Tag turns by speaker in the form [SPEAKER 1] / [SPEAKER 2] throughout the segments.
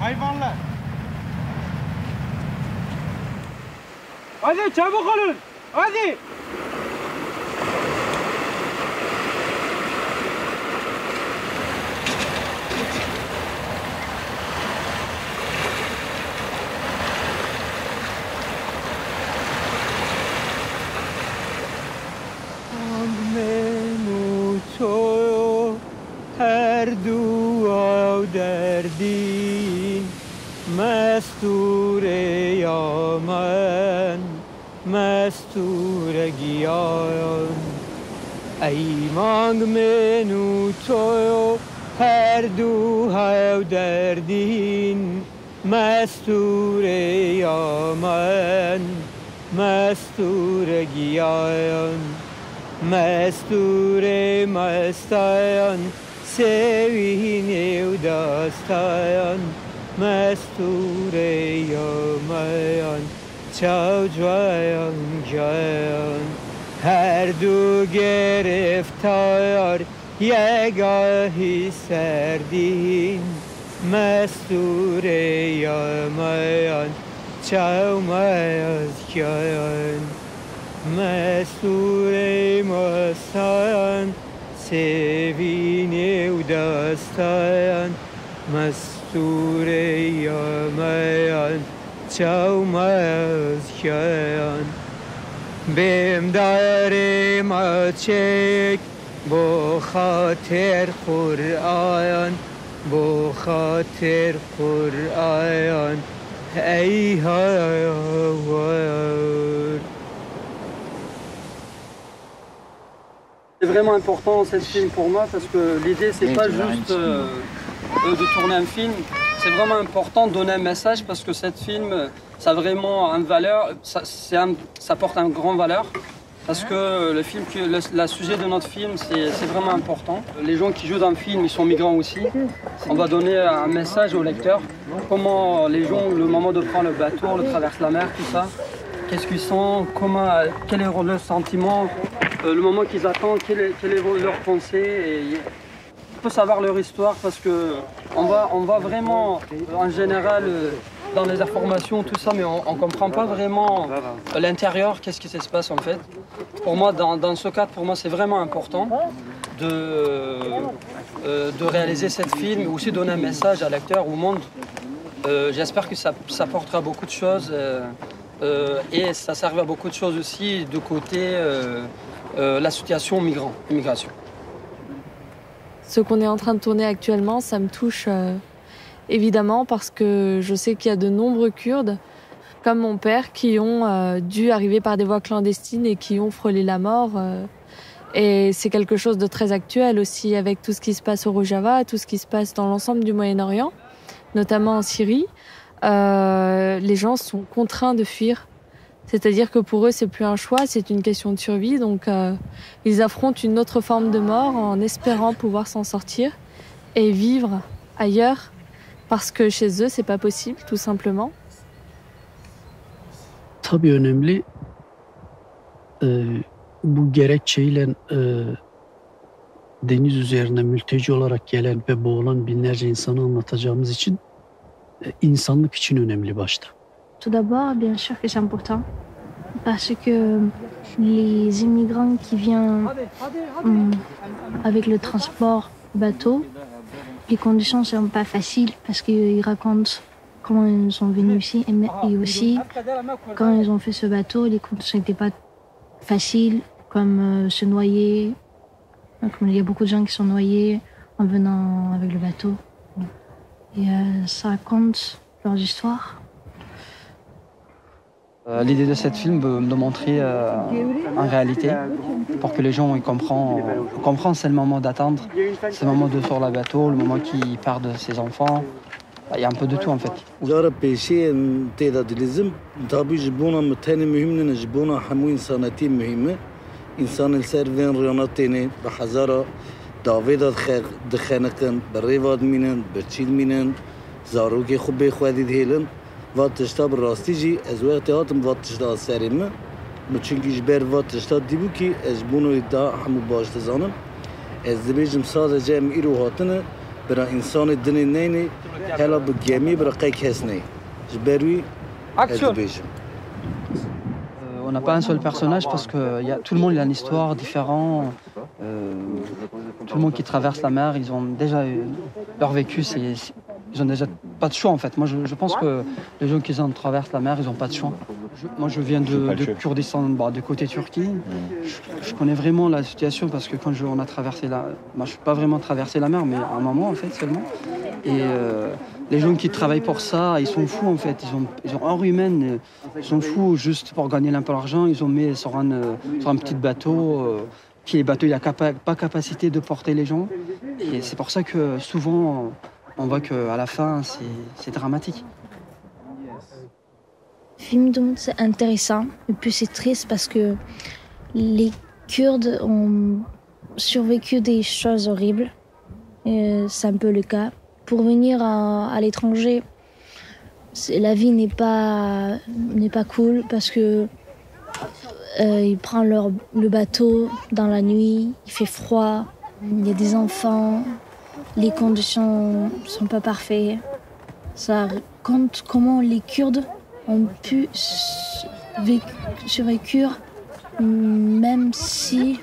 [SPEAKER 1] hayvanlar. Hadi çabuk olun. Hadi. Menuto her dua derdin mesture yaman mesture giyan ey mang menuto her dua derdin mesture yaman mesture giyan mesture mestayan sevin dastayan mesture yamayan çavcayan cayan her du gereftar yegahi serdin mesture yamayan çavmayaz cayan mesture mastayan sevin dastayan mesture yamayan çavmaz kayan bim darim açık bu hater Kur'an bu hater Kur'an ey hayır.
[SPEAKER 2] C'est vraiment important cette film pour moi parce que l'idée c'est pas juste de tourner un film, c'est vraiment important de donner un message parce que cette film ça a vraiment une valeur, ça porte une grande valeur parce que le film, le sujet de notre film c'est vraiment important. Les gens qui jouent dans le film ils sont migrants aussi, on va donner un message aux lecteurs, comment les gens, le moment de prendre le bateau, le traverser la mer, tout ça, qu'est-ce qu'ils sont, comment, quel est leur sentiment. Le moment qu'ils attendent, quelle est leur pensée, et on peut savoir leur histoire parce que on va vraiment, en général, dans les informations, tout ça, mais on ne comprend pas vraiment l'intérieur, qu'est-ce qui se passe en fait. Pour moi, dans ce cadre, pour moi, c'est vraiment important de réaliser cette film, mais aussi donner un message à l'acteur, au monde. J'espère que ça portera beaucoup de choses et ça servira beaucoup de choses aussi de côté la situation immigration.
[SPEAKER 3] Ce qu'on est en train de tourner actuellement, ça me touche évidemment parce que je sais qu'il y a de nombreux Kurdes, comme mon père, qui ont dû arriver par des voies clandestines et qui ont frôlé la mort. Et c'est quelque chose de très actuel aussi avec tout ce qui se passe au Rojava, tout ce qui se passe dans l'ensemble du Moyen-Orient, notamment en Syrie. Les gens sont contraints de fuir. C'est-à-dire que pour eux, c'est plus un choix, c'est une question de survie. Donc, ils affrontent une autre forme de mort en espérant pouvoir s'en sortir et vivre ailleurs, parce que chez eux, c'est pas possible, tout simplement.
[SPEAKER 4] Tabii önemli. Bu gerekçeyle deniz üzerine mülteci olarak gelen ve boğulan binlerce insanı anlatacağımız için insanlık için önemli başta.
[SPEAKER 5] Tout d'abord, bien sûr que c'est important, parce que les immigrants qui viennent avec le transport bateau, les conditions ne sont pas faciles parce qu'ils racontent comment ils sont venus ici et aussi quand ils ont fait ce bateau, les conditions n'étaient pas faciles, comme se noyer. Comme il y a beaucoup de gens qui sont noyés en venant avec le bateau. Et ça raconte leurs histoires.
[SPEAKER 2] L'idée de cette film, de montrer en réalité, pour que les gens ils comprennent c'est le moment d'attendre, c'est le moment de sur le bateau, le moment qui part de ses enfants. Il y a un peu de tout en fait.
[SPEAKER 6] Wat is dat rastiji? Ez wel theater wat is dat serime? Maar çünkü jber wat is dat dibu ki ez bunu da hamu baş zanem. Ez dibijim sadece em iro hatını برا إنسان الدنيا نيني هلا بجامي برا قيك هسني جبروي
[SPEAKER 2] Action.
[SPEAKER 6] بيجم.
[SPEAKER 2] On n'a pas un seul personnage parce que tout le monde a une histoire différente. Tout le monde qui traverse la mer, ils ont déjà leur vécu, ils ont déjà pas de choix en fait. Moi je pense que les gens qui traversent la mer, ils n'ont pas de choix. Moi je viens de Kurdistan, de côté Turquie. Je connais vraiment la situation parce que quand on a traversé moi je suis pas vraiment traversé la mer, mais à un moment en fait seulement. Et les gens qui travaillent pour ça, ils sont fous en fait. Ils ont hors humaine, ils sont fous juste pour gagner un peu d'argent. Ils ont mis sur un petit bateau. Qui les bateaux, il n'a pas capacité de porter les gens. Et c'est pour ça que souvent, on voit qu'à la fin, c'est dramatique.
[SPEAKER 5] Le film, donc, c'est intéressant, et puis c'est triste parce que les Kurdes ont survécu des choses horribles. Et c'est un peu le cas. Pour venir à l'étranger, la vie n'est pas cool parce que ils prennent le bateau dans la nuit, il fait froid, il y a des enfants, les conditions sont pas parfaites. Ça raconte comment les Kurdes ont pu survivre même si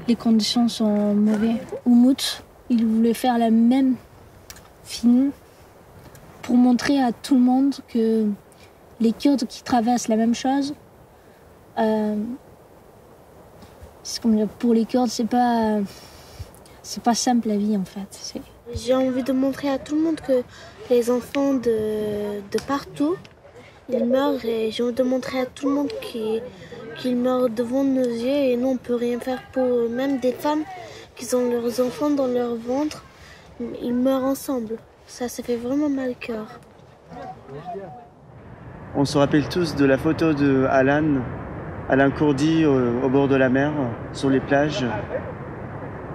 [SPEAKER 5] les conditions sont mauvaises. Umut, il voulait faire le même film pour montrer à tout le monde que les Kurdes qui traversent la même chose, pour les Kurdes, c'est pas simple la vie en fait.
[SPEAKER 7] J'ai envie de montrer à tout le monde que les enfants de partout, ils meurent, et j'ai envie de montrer à tout le monde qu'ils meurent devant nos yeux et nous on peut rien faire pour eux. Même des femmes qui ont leurs enfants dans leur ventre, ils meurent ensemble. Ça fait vraiment mal au cœur.
[SPEAKER 8] On se rappelle tous de la photo de Alain Courdy au bord de la mer, sur les plages.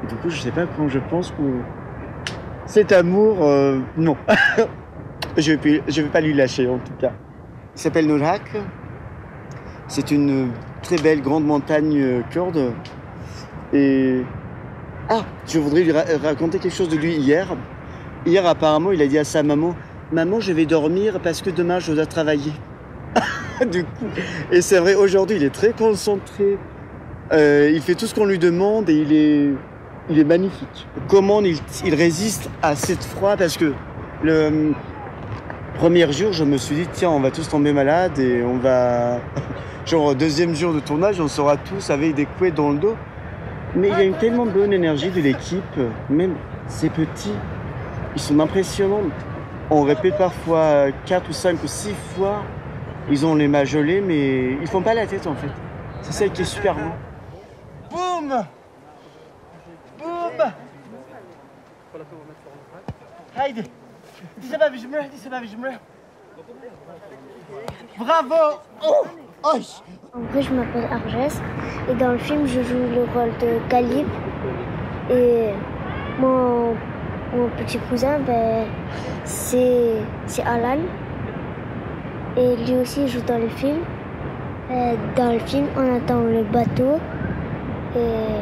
[SPEAKER 8] Et du coup, je sais pas quand je pense que cet amour, non. je vais pas lui lâcher en tout cas. Il s'appelle Nurhak. C'est une très belle grande montagne kurde. Et je voudrais lui raconter quelque chose de lui hier. Hier, apparemment, il a dit à sa maman, maman, je vais dormir parce que demain je dois travailler. Du coup, et c'est vrai, aujourd'hui, il est très concentré. Il fait tout ce qu'on lui demande et il est magnifique. Comment il résiste à cette froid, parce que le premier jour, je me suis dit, tiens, on va tous tomber malades et on va... Genre, deuxième jour de tournage, on sera tous avec des couettes dans le dos. Mais il y a une tellement bonne énergie de l'équipe, même ces petits, ils sont impressionnants. On répète parfois 4 ou 5 ou 6 fois. Ils ont les mains gelées, mais ils font pas la tête en fait. C'est ça qui est super beau. Boum! Boum! Haydi! Bravo! Oh!
[SPEAKER 7] En vrai, je m'appelle Arges et dans le film, je joue le rôle de Galib. Et mon petit cousin, c'est Alan. Et lui aussi joue dans le film. Dans le film, on attend le bateau. Et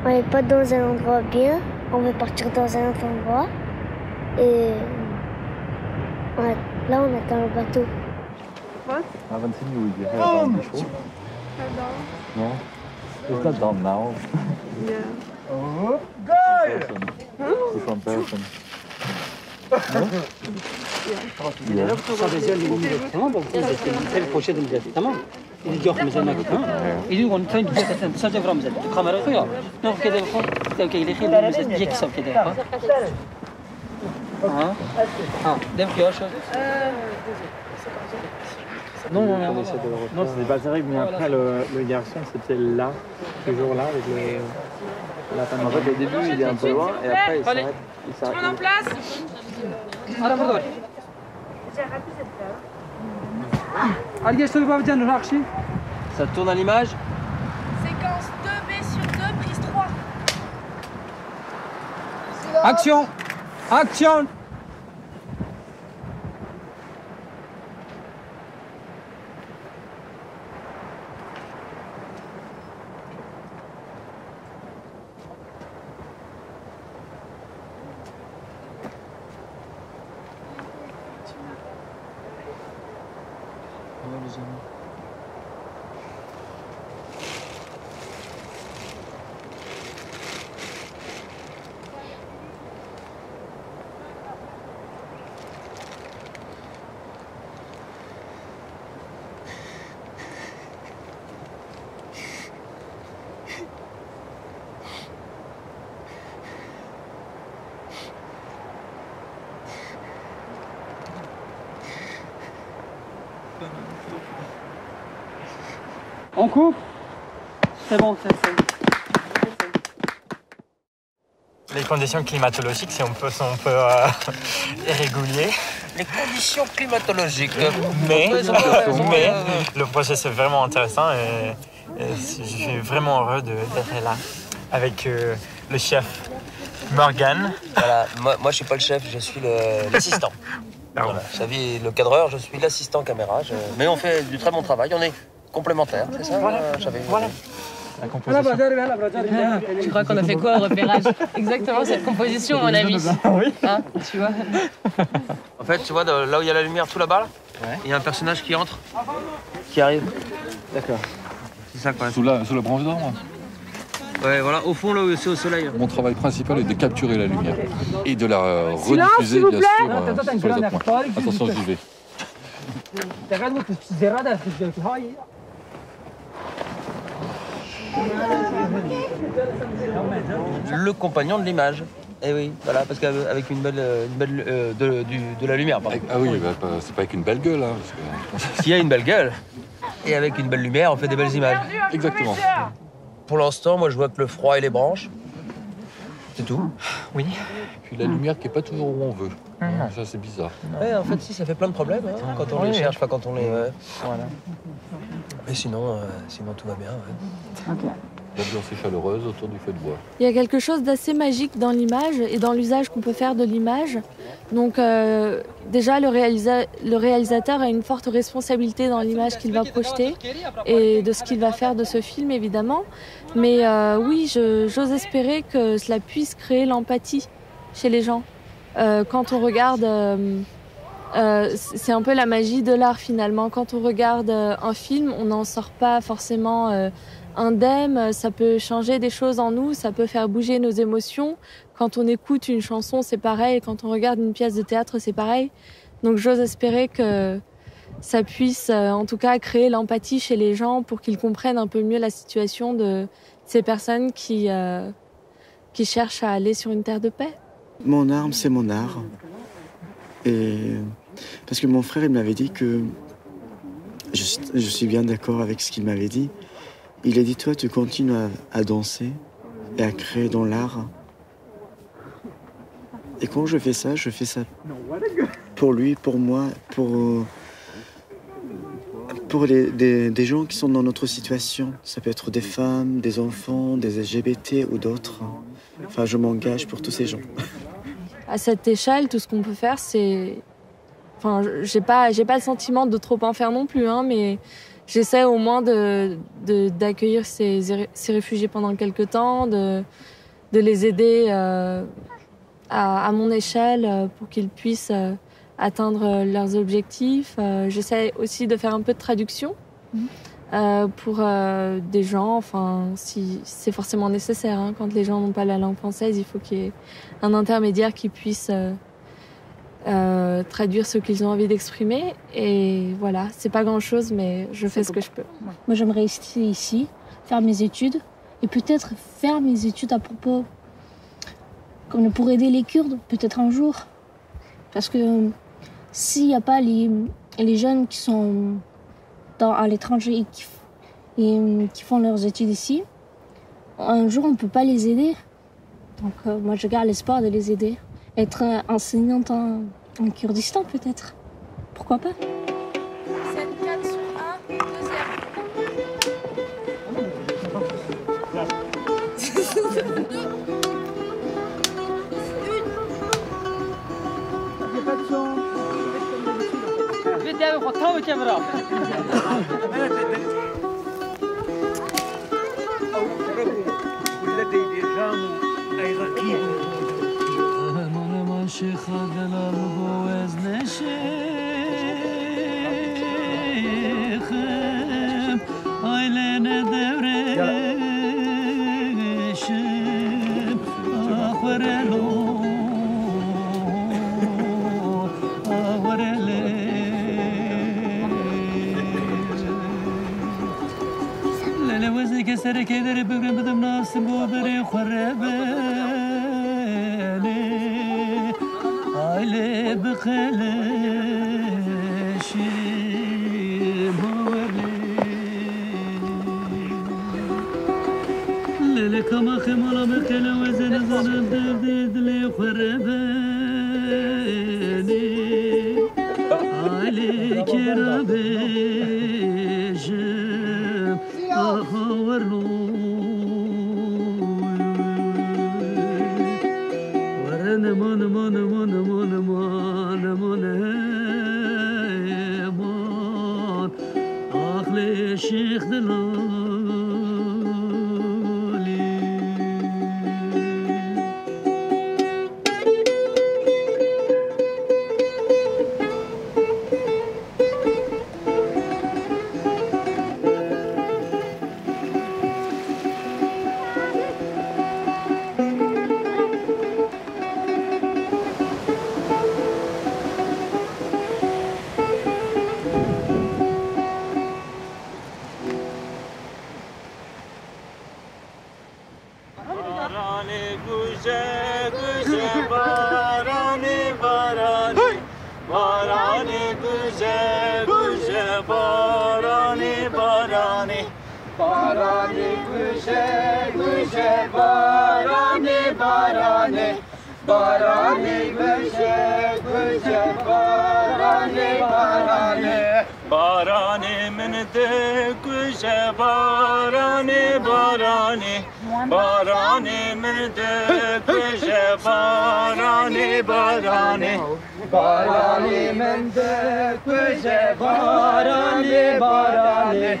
[SPEAKER 7] on n'est pas dans un endroit bien. On veut partir dans un autre endroit. Et là, on attend le bateau.
[SPEAKER 9] I haven't seen you with your hair down before.
[SPEAKER 3] Hair down?
[SPEAKER 9] No? It's not down now.
[SPEAKER 3] Yeah.
[SPEAKER 9] Different person.
[SPEAKER 10] Non, c'était pas terrible, mais après le garçon c'était là, toujours là avec la femme.
[SPEAKER 9] En fait, au début, il est un peu loin et après, il s'arrête.
[SPEAKER 11] Tout le monde en place.
[SPEAKER 2] Ça tourne à l'image.
[SPEAKER 11] Séquence 2B sur 2, prise 3.
[SPEAKER 2] Action! Action!
[SPEAKER 8] بزنم.
[SPEAKER 2] On coupe. C'est bon, c'est
[SPEAKER 10] Les conditions climatologiques, si on peut irréguliers.
[SPEAKER 12] Les conditions climatologiques.
[SPEAKER 10] Mais le projet c'est vraiment intéressant et je suis vraiment heureux d'être là avec le chef Morgan.
[SPEAKER 12] Voilà, moi je suis pas le chef, je suis l'assistant. Voilà, Xavi est le cadreur, je suis l'assistant caméra. Mais on fait du très bon travail, on est complémentaires, c'est ça Xavi?
[SPEAKER 10] Voilà. La composition.
[SPEAKER 13] Tu crois qu'on a fait quoi au repérage? Exactement cette composition, mon ami.
[SPEAKER 10] Oui.
[SPEAKER 13] Hein, tu vois.
[SPEAKER 12] En fait, tu vois, là où il y a la lumière tout là-bas, il y a un personnage qui entre, qui arrive.
[SPEAKER 10] D'accord.
[SPEAKER 12] C'est ça quoi.
[SPEAKER 9] Sous la branche d'arbre.
[SPEAKER 12] Ouais, voilà, au fond, là où c'est au soleil.
[SPEAKER 9] Mon travail principal est de capturer la lumière et de la rediffuser, bien sûr, sur les autres points. Attention, j'y vais.
[SPEAKER 12] Le compagnon de l'image. Eh oui, voilà, parce qu'avec une belle de la lumière, pardon.
[SPEAKER 9] Ah oui, bah, c'est pas avec une belle gueule, hein.
[SPEAKER 12] S'il y a une belle gueule, et avec une belle lumière, on fait des belles images.
[SPEAKER 9] Exactement.
[SPEAKER 12] Pour l'instant, moi, je vois que le froid et les branches. C'est tout.
[SPEAKER 10] Oui.
[SPEAKER 9] Puis la lumière qui est pas toujours où on veut. Ça, c'est bizarre.
[SPEAKER 12] Ouais, en fait, si, ça fait plein de problèmes hein, quand on les cherche, pas quand on les...
[SPEAKER 10] Voilà.
[SPEAKER 12] Mais sinon, tout va bien. Ouais.
[SPEAKER 10] Okay.
[SPEAKER 9] L'ambiance est chaleureuse autour du feu de bois.
[SPEAKER 3] Il y a quelque chose d'assez magique dans l'image et dans l'usage qu'on peut faire de l'image. Donc déjà, le réalisateur a une forte responsabilité dans l'image qu'il va projeter et de ce qu'il va faire de ce film, évidemment. Mais oui, j'ose espérer que cela puisse créer l'empathie chez les gens. Quand on regarde... c'est un peu la magie de l'art, finalement. Quand on regarde un film, on n'en sort pas forcément... indemne, ça peut changer des choses en nous, ça peut faire bouger nos émotions. Quand on écoute une chanson, c'est pareil. Quand on regarde une pièce de théâtre, c'est pareil. Donc j'ose espérer que ça puisse, en tout cas, créer l'empathie chez les gens pour qu'ils comprennent un peu mieux la situation de ces personnes qui cherchent à aller sur une terre de paix.
[SPEAKER 8] Mon arme, c'est mon art. Et parce que mon frère, il m'avait dit que... Je suis bien d'accord avec ce qu'il m'avait dit. Il a dit, toi, tu continues à danser et à créer dans l'art. Et quand je fais ça pour lui, pour moi, pour des gens qui sont dans notre situation. Ça peut être des femmes, des enfants, des LGBT ou d'autres. Enfin, je m'engage pour tous ces gens.
[SPEAKER 3] À cette échelle, tout ce qu'on peut faire, c'est... Enfin, j'ai pas le sentiment de trop en faire non plus, hein, mais... J'essaie au moins d'accueillir ces réfugiés pendant quelques temps, de les aider à mon échelle pour qu'ils puissent atteindre leurs objectifs. J'essaie aussi de faire un peu de traduction pour des gens, enfin, si c'est forcément nécessaire. Hein, quand les gens n'ont pas la langue française, il faut qu'il y ait un intermédiaire qui puisse... traduire ce qu'ils ont envie d'exprimer et voilà, c'est pas grand chose mais je fais ce que je peux.
[SPEAKER 5] Moi j'aimerais rester ici, faire mes études et peut-être faire mes études à propos comme pour aider les Kurdes peut-être un jour parce que s'il n'y a pas les jeunes qui sont à l'étranger et qui font leurs études ici, un jour on peut pas les aider donc moi je garde l'espoir de les aider. Être enseignante en Kurdistan, peut-être. Pourquoi pas?
[SPEAKER 11] 7, 4 sur 1,
[SPEAKER 14] شيخ دلال بوز نشيخ كيدري بقرب بدم ناس بودري خرباني عيلي بخلاشي مولي ليلي كما خمالا مكلا وزن زن دل لي خرباني عيلي كرابيجم أخورنو ورن من من من من من من من أخلي شيخ دلالي
[SPEAKER 15] Barani min de kuje barani barani barani min de kuje barani barani barani min de kuje barani barani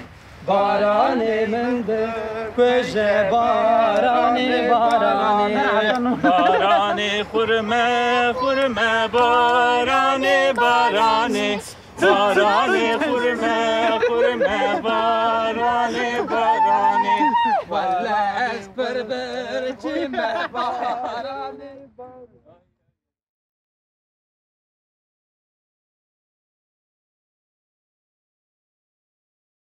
[SPEAKER 15] barani min de kuje barani barani barani khurme khurme barani barani barani khurme